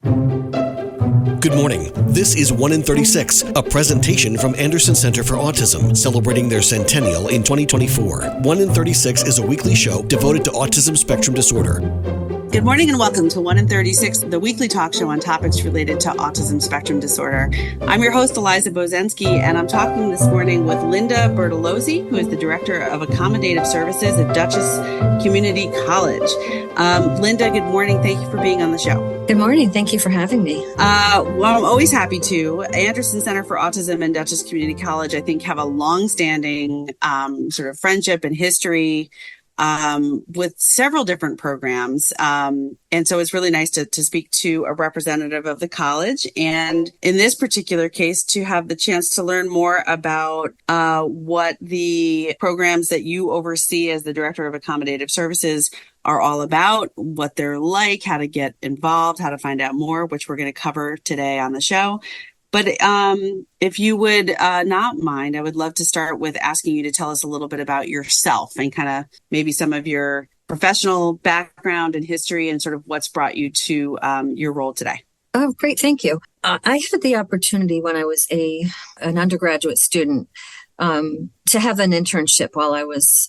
Good morning. This is 1 in 36, a presentation from Anderson Center for Autism, celebrating their centennial in 2024. 1 in 36 is a weekly show devoted to autism spectrum disorder. Good morning and welcome to 1 in 36, the weekly talk show on topics related to autism spectrum disorder. I'm your host, Eliza Bozensky, and I'm talking this morning with Linda Bertolozzi, who is the Director of Accommodative Services at Dutchess Community College. Linda, good morning. Thank you for being on the show. Good morning. Thank you for having me. Well, I'm always happy to. Anderson Center for Autism and Dutchess Community College, I think, have a long-standing sort of friendship and history with several different programs. And so it's really nice to speak to a representative of the college. And in this particular case, to have the chance to learn more about what the programs that you oversee as the Director of Accommodative Services are all about, what they're like, how to get involved, how to find out more, which we're going to cover today on the show. But if you would not mind, I would love to start with asking you to tell us a little bit about yourself and kind of maybe some of your professional background and history and sort of what's brought you to your role today. Oh, great. Thank you. I had the opportunity when I was an undergraduate student to have an internship while I was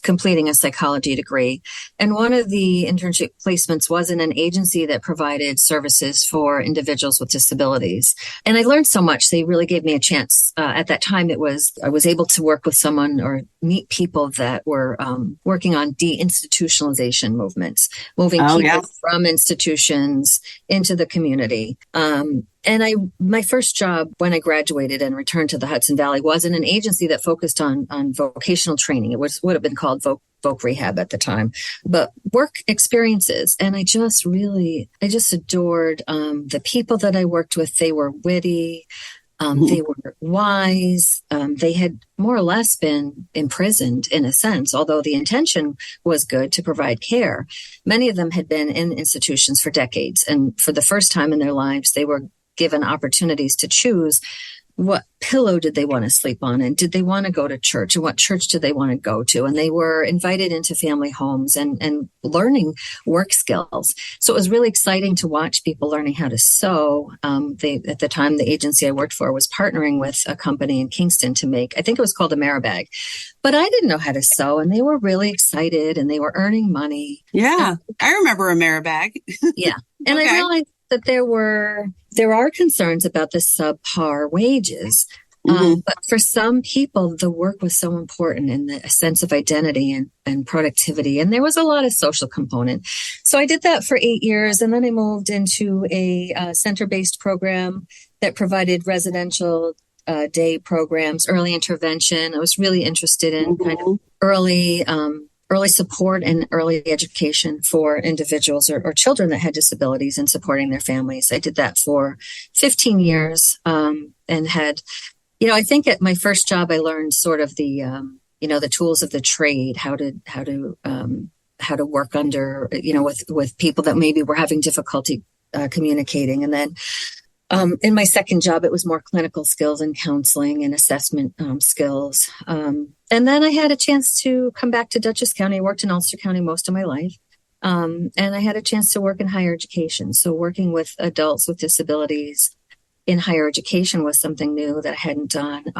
completing a psychology degree. And one of the internship placements was in an agency that provided services for individuals with disabilities. And I learned so much. They really gave me a chance. At that time, I was able to work with someone or meet people that were working on deinstitutionalization movements, moving people from institutions into the community. And my first job when I graduated and returned to the Hudson Valley was in an agency that focused on vocational training. It would have been called voc rehab at the time, but work experiences. And I just adored the people that I worked with. They were witty. They were wise. They had more or less been imprisoned in a sense, although the intention was good to provide care. Many of them had been in institutions for decades. And for the first time in their lives, they were given opportunities to choose what pillow did they want to sleep on, and did they want to go to church, and what church did they want to go to? And they were invited into family homes and learning work skills. So it was really exciting to watch people learning how to sew. At the time, the agency I worked for was partnering with a company in Kingston to make, I think it was called a Maribag. But I didn't know how to sew, and they were really excited, and they were earning money. Yeah, I remember a Maribag. Yeah. And I realized that there are concerns about the subpar wages. But for some people, the work was so important in the sense of identity and productivity. And there was a lot of social component. So I did that for 8 years. And then I moved into a center-based program that provided residential day programs, early intervention. I was really interested in kind of early support and early education for individuals or children that had disabilities and supporting their families. I did that for 15 years and had, I think at my first job, I learned sort of the tools of the trade, how to work under, with people that maybe were having difficulty communicating. And then in my second job, it was more clinical skills and counseling and assessment skills. And then I had a chance to come back to Dutchess County. I worked in Ulster County most of my life. And I had a chance to work in higher education. So working with adults with disabilities in higher education was something new that I hadn't done.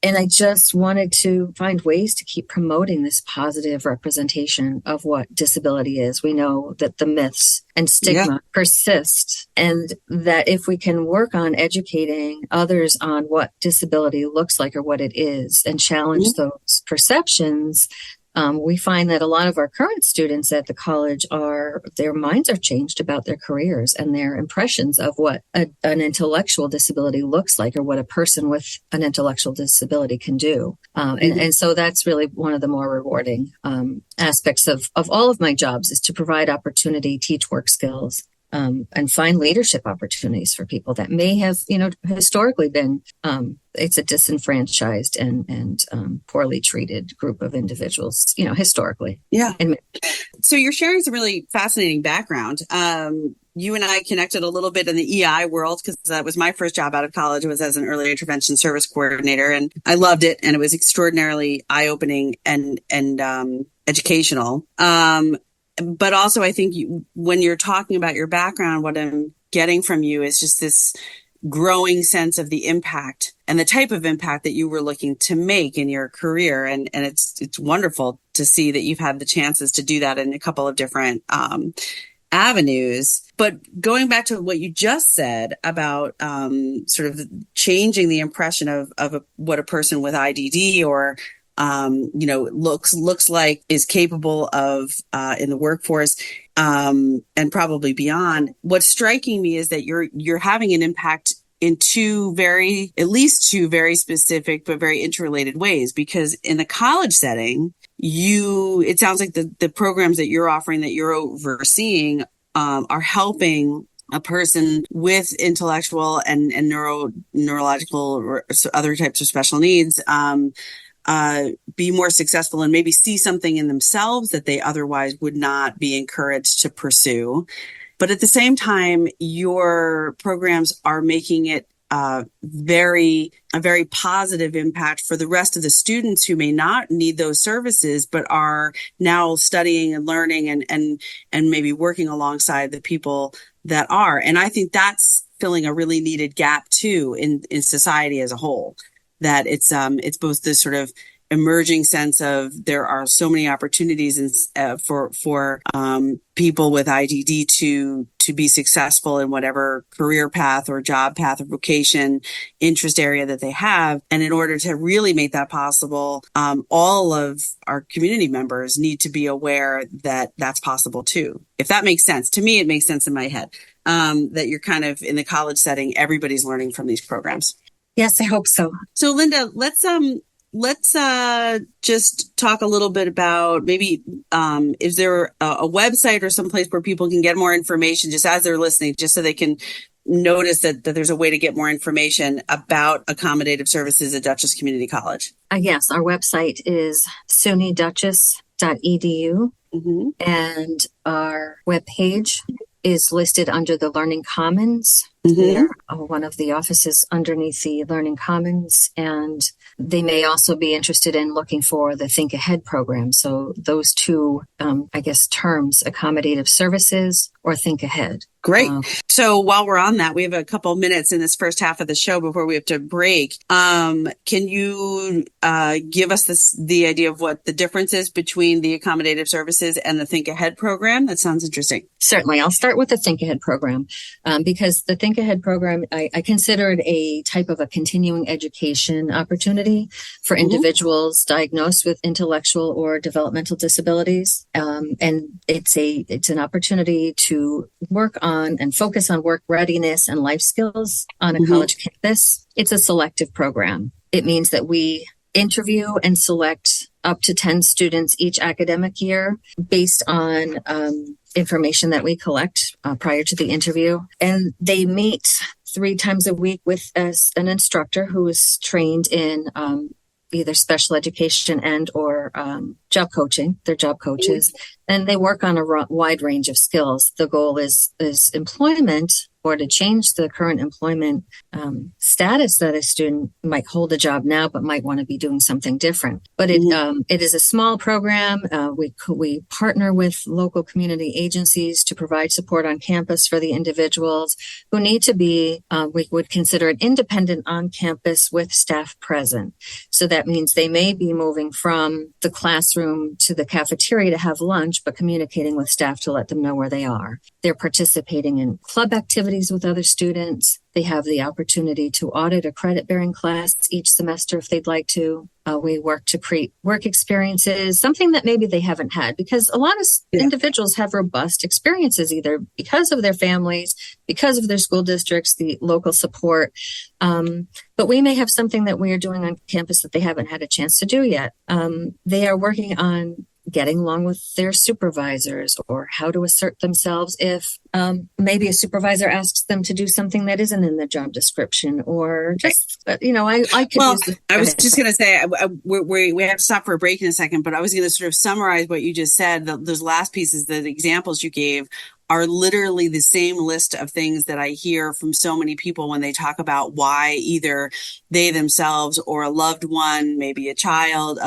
And I just wanted to find ways to keep promoting this positive representation of what disability is. We know that the myths and stigma persist, and that if we can work on educating others on what disability looks like or what it is and challenge those perceptions, we find that a lot of our current students at the college their minds are changed about their careers and their impressions of what an intellectual disability looks like or what a person with an intellectual disability can do. And so that's really one of the more rewarding aspects of all of my jobs, is to provide opportunity, teach work skills, and find leadership opportunities for people that may have, historically been, it's a disenfranchised and poorly treated group of individuals, historically. Yeah. So you're sharing some really fascinating background. You and I connected a little bit in the EI world because that was my first job out of college. It was as an early intervention service coordinator, and I loved it. And it was extraordinarily eye-opening and educational. But also, I think when you're talking about your background, what I'm getting from you is just this growing sense of the impact and the type of impact that you were looking to make in your career. And it's wonderful to see that you've had the chances to do that in a couple of different avenues. But going back to what you just said about sort of changing the impression of what a person with IDD or looks like, is capable of in the workforce, and probably beyond. What's striking me is that you're having an impact in at least two very specific but very interrelated ways. Because in the college setting, it sounds like the programs that you're offering, that you're overseeing, are helping a person with intellectual and neurological or other types of special needs be more successful and maybe see something in themselves that they otherwise would not be encouraged to pursue. But at the same time, your programs are making it a very positive impact for the rest of the students who may not need those services, but are now studying and learning and maybe working alongside the people that are. And I think that's filling a really needed gap too in society as a whole. That it's both this sort of emerging sense of there are so many opportunities for people with IDD to be successful in whatever career path or job path or vocation interest area that they have. And in order to really make that possible, all of our community members need to be aware that that's possible too. If that makes sense. To me, it makes sense in my head, that you're kind of in the college setting, everybody's learning from these programs. Yes, I hope so. So Linda, let's just talk a little bit about maybe, is there a website or someplace where people can get more information just as they're listening, just so they can notice that there's a way to get more information about accommodative services at Dutchess Community College? Yes, our website is sunydutchess.edu, and our webpage is listed under the Learning Commons. We're one of the offices underneath the Learning Commons, and they may also be interested in looking for the Think Ahead program. So those two, terms, accommodative services or Think Ahead. Great. So while we're on that, we have a couple of minutes in this first half of the show before we have to break. Can you give us the idea of what the difference is between the accommodative services and the Think Ahead program? That sounds interesting. Certainly. I'll start with the Think Ahead program, because the Think Ahead program, I consider it a type of a continuing education opportunity for individuals diagnosed with intellectual or developmental disabilities. And it's an opportunity to work on and focus on work readiness and life skills on a college campus. It's a selective program. It means that we interview and select up to 10 students each academic year based on information that we collect prior to the interview. And they meet 3 times a week with an instructor who is trained in either special education and or job coaching. They're job coaches, and they work on a wide range of skills. The goal is employment, or to change the current employment status that a student might hold a job now, but might want to be doing something different. But it is a small program. We partner with local community agencies to provide support on campus for the individuals who need to be, we would consider it independent on campus with staff present. So that means they may be moving from the classroom to the cafeteria to have lunch, but communicating with staff to let them know where they are. They're participating in club activities with other students. They have the opportunity to audit a credit-bearing class each semester if they'd like to. We work to create work experiences, something that maybe they haven't had, because a lot of individuals have robust experiences, either because of their families, because of their school districts, the local support. But we may have something that we are doing on campus that they haven't had a chance to do yet. They are working on getting along with their supervisors, or how to assert themselves if maybe a supervisor asks them to do something that isn't in the job description, or just, I could use this. I was just going to say, we have to stop for a break in a second, but I was going to sort of summarize what you just said. Those last pieces, the examples you gave, are literally the same list of things that I hear from so many people when they talk about why either they themselves or a loved one, maybe a child,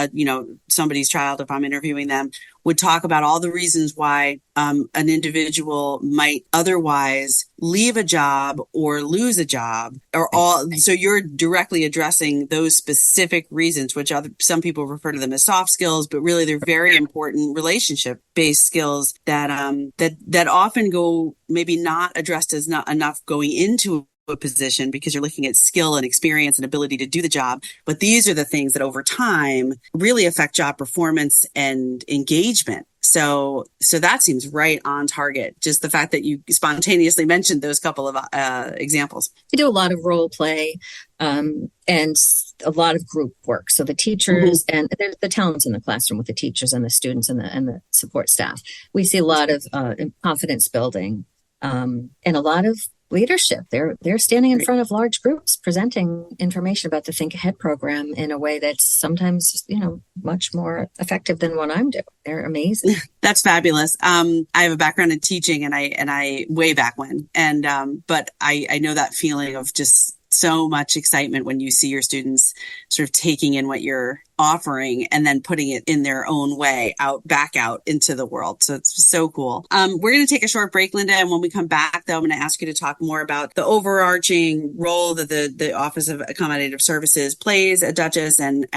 somebody's child, if I'm interviewing them, would talk about all the reasons why an individual might otherwise leave a job or lose a job, or all. So you're directly addressing those specific reasons, which some people refer to them as soft skills, but really they're very important relationship-based skills that often go maybe not addressed as not enough going into a position, because you're looking at skill and experience and ability to do the job. But these are the things that over time really affect job performance and engagement. So that seems right on target. Just the fact that you spontaneously mentioned those couple of examples. We do a lot of role play and a lot of group work. So the teachers and the talents in the classroom with the teachers and the students and the support staff. We see a lot of confidence building and a lot of leadership. They're standing in front of large groups presenting information about the Think Ahead program in a way that's sometimes, much more effective than what I'm doing. They're amazing. That's fabulous. I have a background in teaching and I way back when, but I know that feeling of just so much excitement when you see your students sort of taking in what you're offering and then putting it in their own way back out into the world. So it's so cool. We're going to take a short break, Linda. And when we come back, though, I'm going to ask you to talk more about the overarching role that the Office of Accommodative Services plays at Dutchess and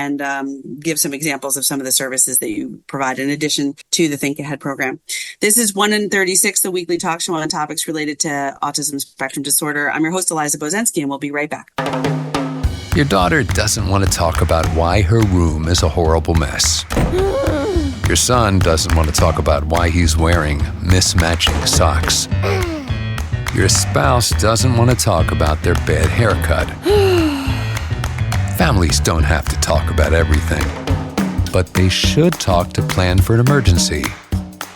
give some examples of some of the services that you provide in addition to the Think Ahead program. This is 1 in 36, the weekly talk show on topics related to autism spectrum disorder. I'm your host, Eliza Bozensky, and we'll be right back. Your daughter doesn't want to talk about why her room is a horrible mess. Your son doesn't want to talk about why he's wearing mismatching socks. Your spouse doesn't want to talk about their bad haircut. Families don't have to talk about everything, but they should talk to plan for an emergency.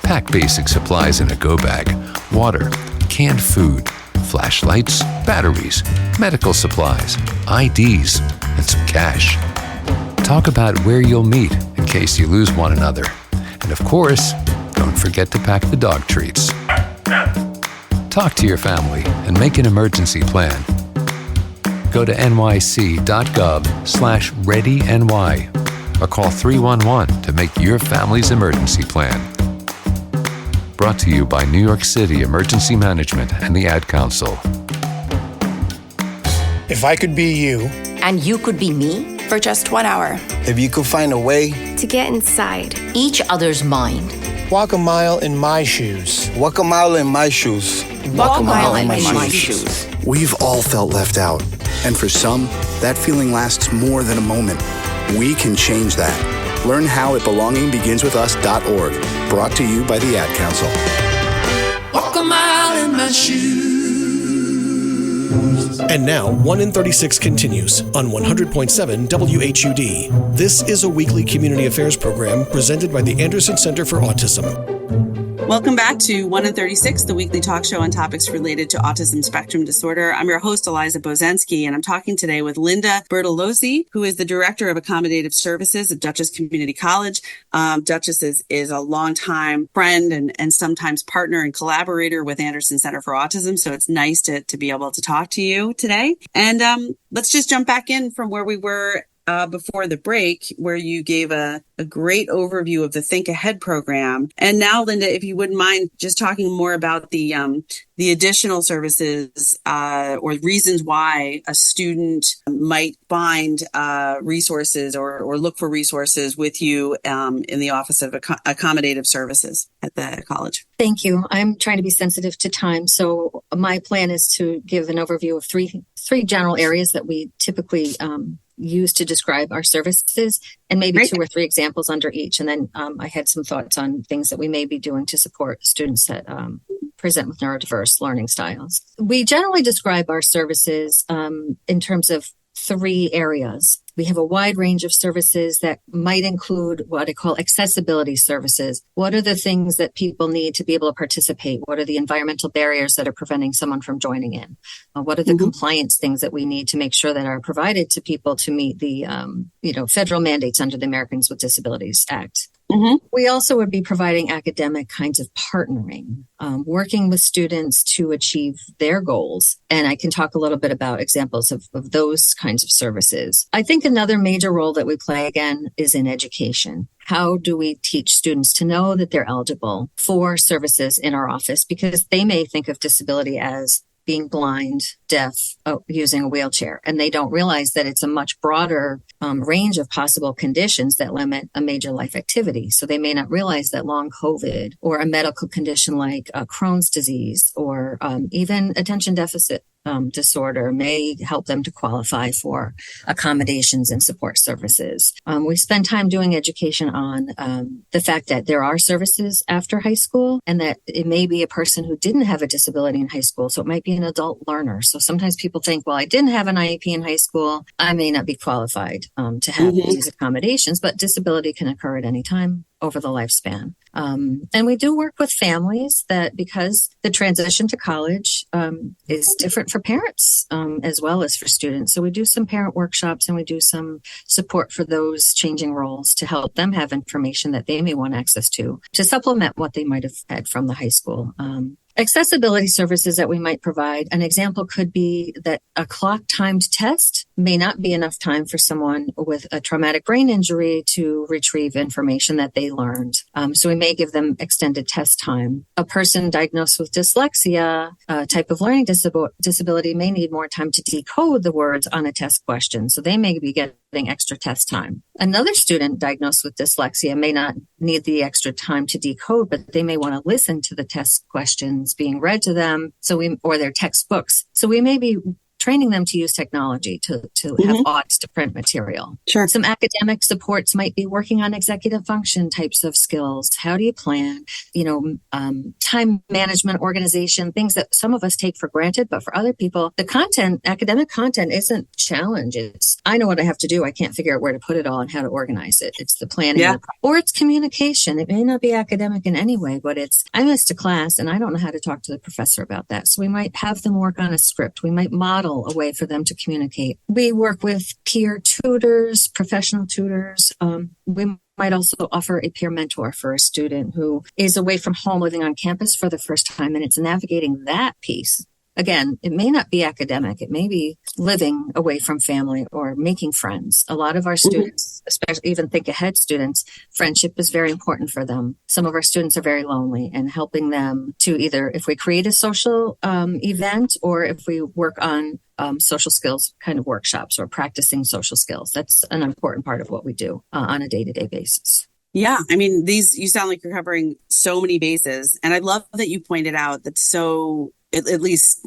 Pack basic supplies in a go bag: water, canned food, flashlights, batteries, medical supplies, IDs, and some cash. Talk about where you'll meet in case you lose one another. And of course, don't forget to pack the dog treats. Talk to your family and make an emergency plan. Go to nyc.gov/readyny or call 311 to make your family's emergency plan. Brought to you by New York City Emergency Management and the Ad Council. If I could be you, and you could be me, for just 1 hour, if you could find a way to get inside each other's mind, walk a mile in my shoes. Walk a mile in my shoes. Walk a mile in my shoes. We've all felt left out, and for some, that feeling lasts more than a moment. We can change that. Learn how at belongingbeginswithus.org. Brought to you by the Ad Council. Walk a mile in my shoes. And now, 1 in 36 continues on 100.7 WHUD. This is a weekly community affairs program presented by the Anderson Center for Autism. Welcome back to 1 in 36, the weekly talk show on topics related to autism spectrum disorder. I'm your host, Eliza Bozensky, and I'm talking today with Linda Bertolozzi, who is the Director of Accommodative Services at Dutchess Community College. Dutchess is a longtime friend and sometimes partner and collaborator with Anderson Center for Autism, so it's nice to be able to talk to you today. And let's just jump back in from where we were before the break, where you gave a great overview of the Think Ahead program. And now, Linda, if you wouldn't mind just talking more about the additional services or reasons why a student might find resources or look for resources with you in the Office of Accommodative Services at the college. Thank you. I'm trying to be sensitive to time. So my plan is to give an overview of three general areas that we typically use to describe our services, and maybe Great. 2 or 3 examples under each. And then I had some thoughts on things that we may be doing to support students that present with neurodiverse learning styles. We generally describe our services in terms of 3 areas. We have a wide range of services that might include what I call accessibility services. What are the things that people need to be able to participate? What are the environmental barriers that are preventing someone from joining in? What are the compliance things that we need to make sure that are provided to people to meet the federal mandates under the Americans with Disabilities Act? We also would be providing academic kinds of partnering, working with students to achieve their goals. And I can talk a little bit about examples of those kinds of services. I think another major role that we play, again, is in education. how do we teach students to know that they're eligible for services in our office? Because they may think of disability as being blind, deaf, using a wheelchair, and they don't realize that it's a much broader range of possible conditions that limit a major life activity. So they may not realize that long COVID or a medical condition like Crohn's disease or even attention deficit disorder may help them to qualify for accommodations and support services. We spend time doing education on the fact that there are services after high school and that it may be a person who didn't have a disability in high school. So it might be an adult learner. So sometimes people think, well, I didn't have an IEP in high school. I may not be qualified to have these accommodations, but disability can occur at any time over the lifespan. And we do work with families that because the transition to college is different for parents as well as for students. So we do some parent workshops and we do some support for those changing roles to help them have information that they may want access to supplement what they might have had from the high school. Accessibility services that we might provide. An example could be that a clock-timed test may not be enough time for someone with a traumatic brain injury to retrieve information that they learned. So we may give them extended test time. A person diagnosed with dyslexia, a type of learning disability, may need more time to decode the words on a test question. So they may be getting extra test time. Another student diagnosed with dyslexia may not need the extra time to decode, but they may want to listen to the test questions being read to them. Or their textbooks. So we may be training them to use technology to have odds to print material. Sure. Some academic supports might be working on executive function types of skills. How do you plan? Time management, organization, things that some of us take for granted, but for other people, the content, academic content isn't challenge. It's, I know what I have to do. I can't figure out where to put it all and how to organize it. It's the planning, or it's communication. It may not be academic in any way, but it's, I missed a class and I don't know how to talk to the professor about that. So we might have them work on a script. We might model a way for them to communicate. We work with peer tutors, professional tutors. We might also offer a peer mentor for a student who is away from home living on campus for the first time, and it's navigating that piece. Again, it may not be academic. It may be living away from family or making friends. A lot of our students, especially even think ahead students, friendship is very important for them. Some of our students are very lonely, and helping them to either, if we create a social event or if we work on social skills kind of workshops or practicing social skills, that's an important part of what we do on a day-to-day basis. Yeah. I mean, you sound like you're covering so many bases. And I love that you pointed out that at least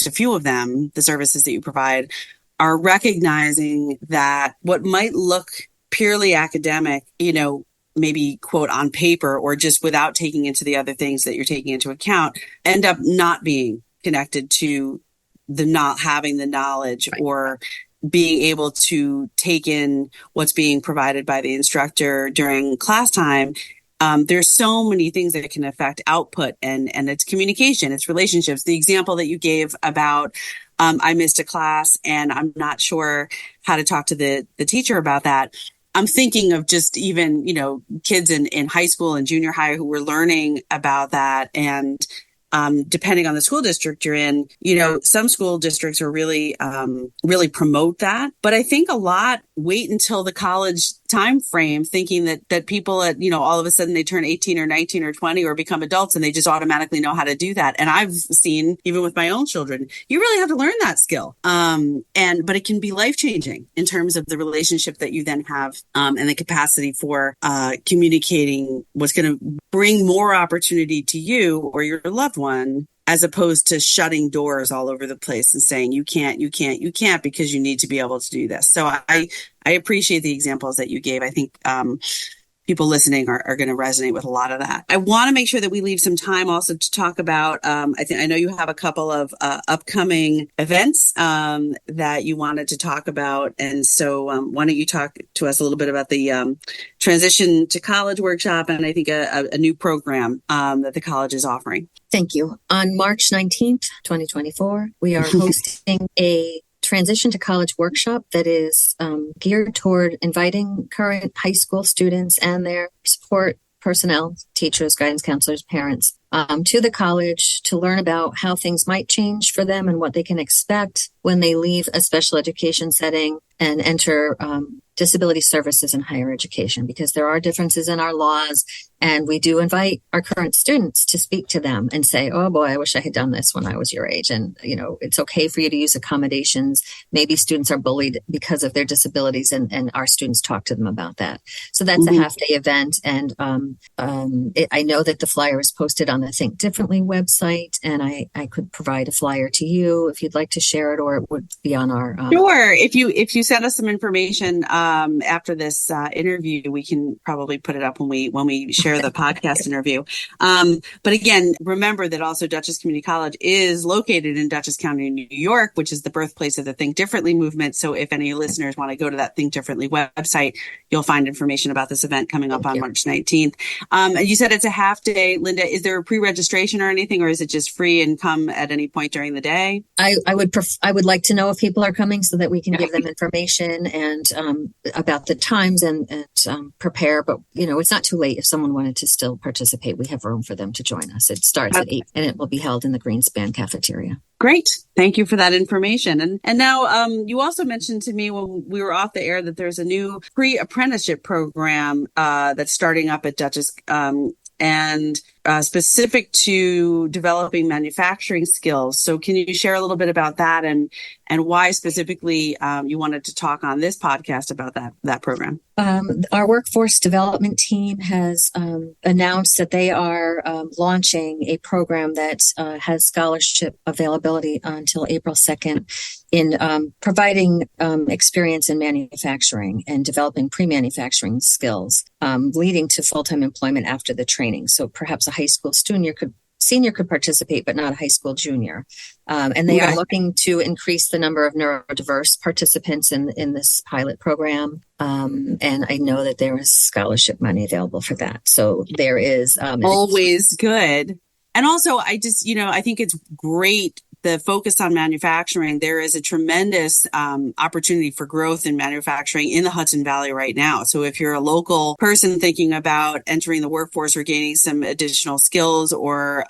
a few of them, the services that you provide, are recognizing that what might look purely academic, maybe quote on paper or just without taking into the other things that you're taking into account, end up not being connected to the not having the knowledge or being able to take in what's being provided by the instructor during class time. There's so many things that can affect output and it's communication, it's relationships. The example that you gave about, I missed a class and I'm not sure how to talk to the teacher about that. I'm thinking of just even, kids in high school and junior high who were learning about that. And depending on the school district you're in, some school districts are really promote that. But I think a lot wait until the college time frame, thinking that people at, all of a sudden they turn 18 or 19 or 20 or become adults and they just automatically know how to do that. And I've seen, even with my own children, you really have to learn that skill. But it can be life changing in terms of the relationship that you then have, and the capacity for communicating what's going to bring more opportunity to you or your loved one, as opposed to shutting doors all over the place and saying, you can't because you need to be able to do this. So I appreciate the examples that you gave. I think people listening are going to resonate with a lot of that. I want to make sure that we leave some time also to talk about, I know you have a couple of upcoming events that you wanted to talk about. And so why don't you talk to us a little bit about the Transition to College workshop and I think a new program that the college is offering. Thank you. On March 19th, 2024, we are hosting a Transition to College workshop that is geared toward inviting current high school students and their support personnel, teachers, guidance counselors, parents, to the college to learn about how things might change for them and what they can expect when they leave a special education setting and enter disability services in higher education, because there are differences in our laws. And we do invite our current students to speak to them and say, oh boy, I wish I had done this when I was your age. And, it's okay for you to use accommodations. Maybe students are bullied because of their disabilities, and our students talk to them about that. So that's a half-day event. And I know that the flyer is posted on the Think Differently website, and I could provide a flyer to you if you'd like to share it, or it would be on our... Sure. If you send us some information after this interview, we can probably put it up when we share the podcast interview. But again, remember that also Dutchess Community College is located in Dutchess County, New York, which is the birthplace of the Think Differently movement. So if any listeners want to go to that Think Differently website, you'll find information about this event coming up on March 19th. You said it's a half day. Linda, is there a pre-registration or anything, or is it just free and come at any point during the day? I would like to know if people are coming so that we can give them information and about the times and prepare. But, it's not too late if someone wanted to still participate. We have room for them to join us. It starts at 8 and it will be held in the Greenspan cafeteria. Great. Thank you for that information. And now you also mentioned to me when we were off the air that there's a new pre-apprenticeship program that's starting up at Dutchess and specific to developing manufacturing skills. So can you share a little bit about that and why specifically you wanted to talk on this podcast about that program? Our workforce development team has announced that they are launching a program that has scholarship availability until April 2nd in providing experience in manufacturing and developing pre-manufacturing skills, leading to full-time employment after the training. So perhaps a high school senior could participate, but not a high school junior. And they are looking to increase the number of neurodiverse participants in this pilot program. And I know that there is scholarship money available for that. So there is always good. And also, I think it's great. The focus on manufacturing, there is a tremendous opportunity for growth in manufacturing in the Hudson Valley right now. So if you're a local person thinking about entering the workforce or gaining some additional skills or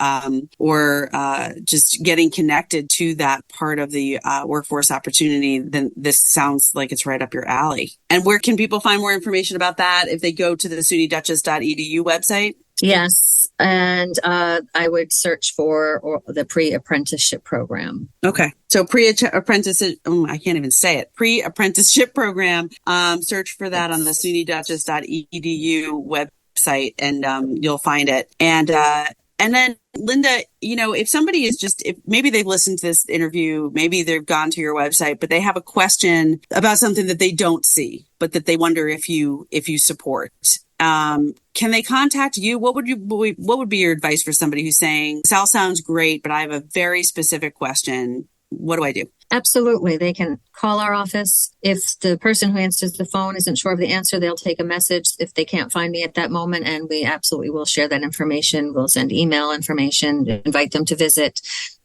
just getting connected to that part of the workforce opportunity, then this sounds like it's right up your alley. And where can people find more information about that if they go to the sunydutchess.edu website? Yes. And I would search for the pre-apprenticeship program. Okay. So pre-apprenticeship, I can't even say it. Pre-apprenticeship program. Search for that on the sunydutchess.edu website and you'll find it. And then, Linda, if somebody if maybe they've listened to this interview, maybe they've gone to your website, but they have a question about something that they don't see, but that they wonder if you support. Can they contact you? What would be your advice for somebody who's saying, this all sounds great, but I have a very specific question. What do I do? Absolutely. They can call our office. If the person who answers the phone isn't sure of the answer, they'll take a message if they can't find me at that moment, and we absolutely will share that information. We'll send email information, invite them to visit.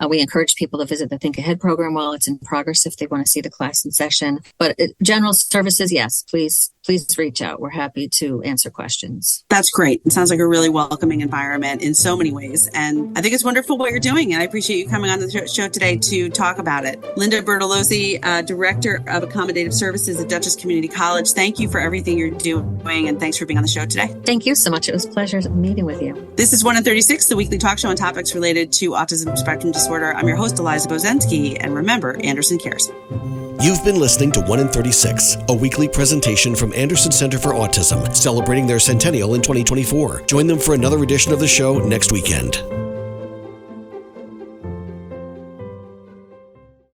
We encourage people to visit the Think Ahead program while it's in progress if they want to see the class in session. But general services, yes, please reach out. We're happy to answer questions. That's great. It sounds like a really welcoming environment in so many ways. And I think it's wonderful what you're doing. And I appreciate you coming on the show today to talk about it. Linda Bertolozzi, Director of Accommodative Services at Dutchess Community College. Thank you for everything you're doing. And thanks for being on the show today. Thank you so much. It was a pleasure meeting with you. This is 1 in 36, the weekly talk show on topics related to autism spectrum disorder. I'm your host, Eliza Bozensky. And remember, Anderson cares. You've been listening to 1 in 36, a weekly presentation from Anderson Center for Autism, celebrating their centennial in 2024. Join them for another edition of the show next weekend.